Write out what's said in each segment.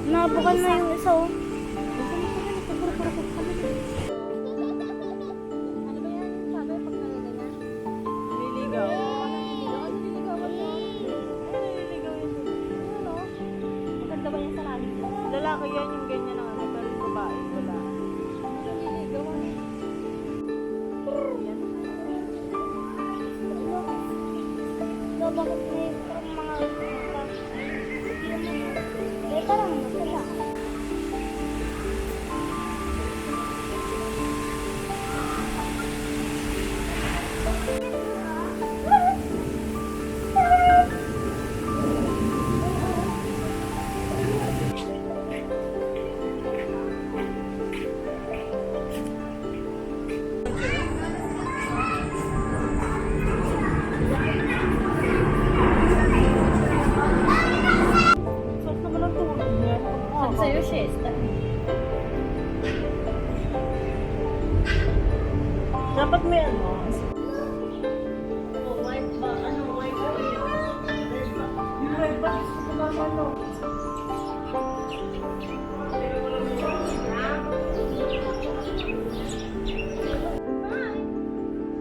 Nabukan na yung isa oh. Nililigaw. Maganda ba yung sarali? Lalaki yan yung ganyan ang ano, pero yung babae, wala. Bakit may mga parang masala. Sa'yo, siesta. Dapat may ano. White ba? Ano? White ba? Yung white ba? Gusto ko ba ano?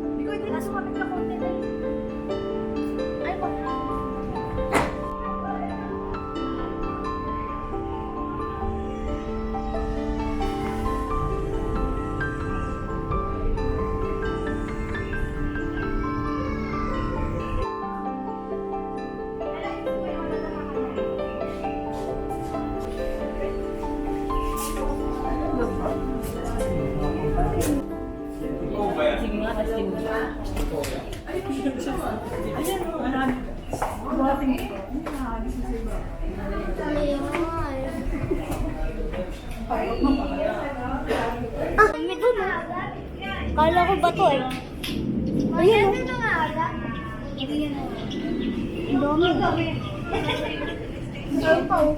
Hindi ko hindi na sumapit na konti na yun. Ay, baka. Sige nga, kasi mo. Ayan, marami. Buhating ito. May doon ah. Kala ko ba to eh. Ayun oh. Ang dami. Ayun pa oh.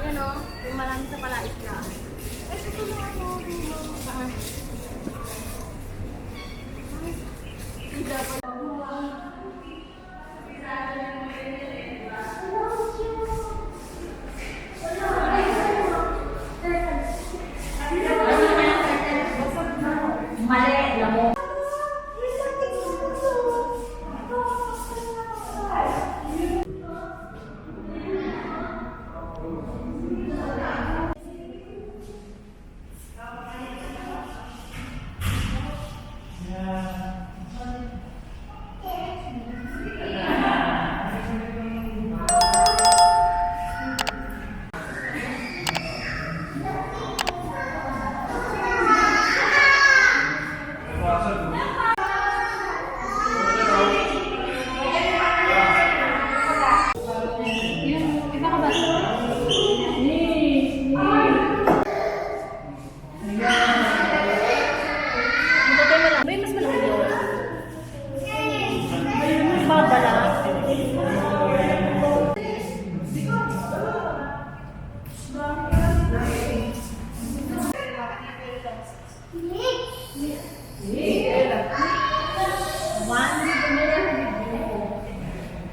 Yan o, yung marami sa palait na. Ay, ito na ano. Saan?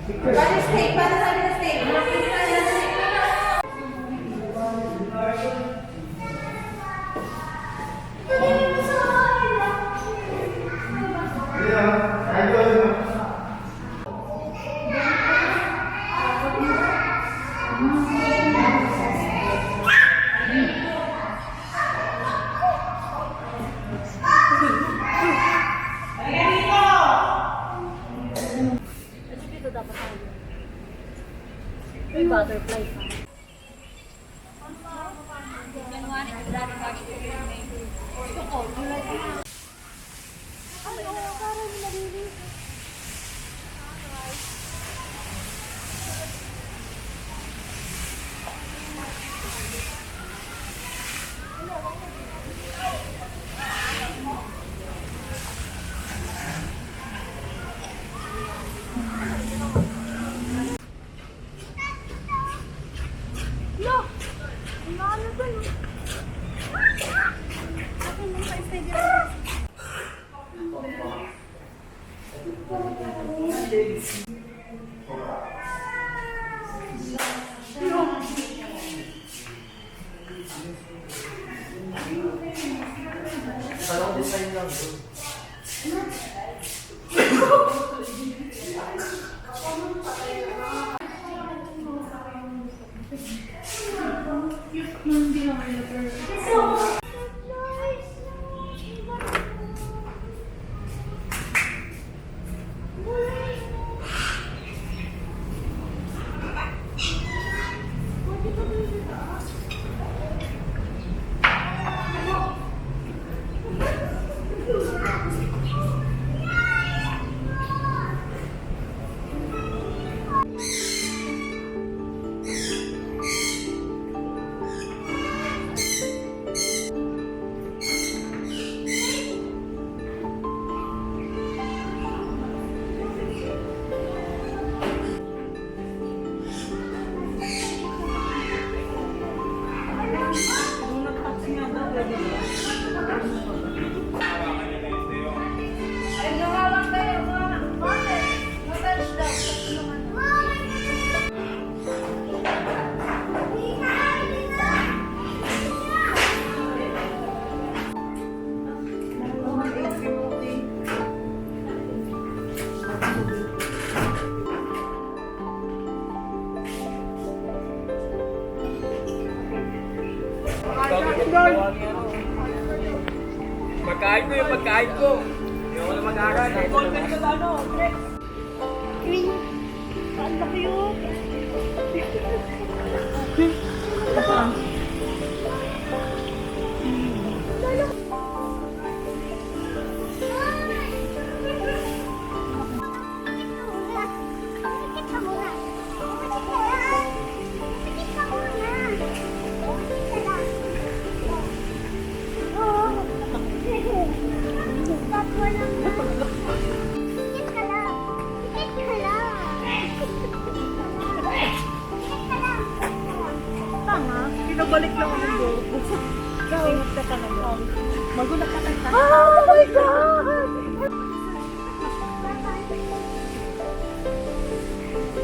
Paano steak? Paano sabi na steak? Dito dapat tayo. May butterfly pa. Yo! Ang ano ba yun? Akin lang sa Instagram. Anong design lang bro? Nung nag-touch niya daw, pwede ba? Ay, nawalan kayo. Bakit? Matouch daw. Pagkain ko yung pagkain ko. Hindi ako na mag-aaral. Call ka nito sa ano? Rex. Green. Saan ba kayo? Tanga. Pinabalik lang ang mundo. Singot ka talaga. Magulat ka talaga. Oh my God!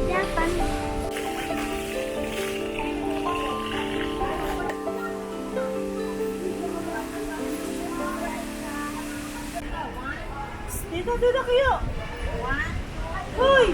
Japan. Dito kayo. Hoy!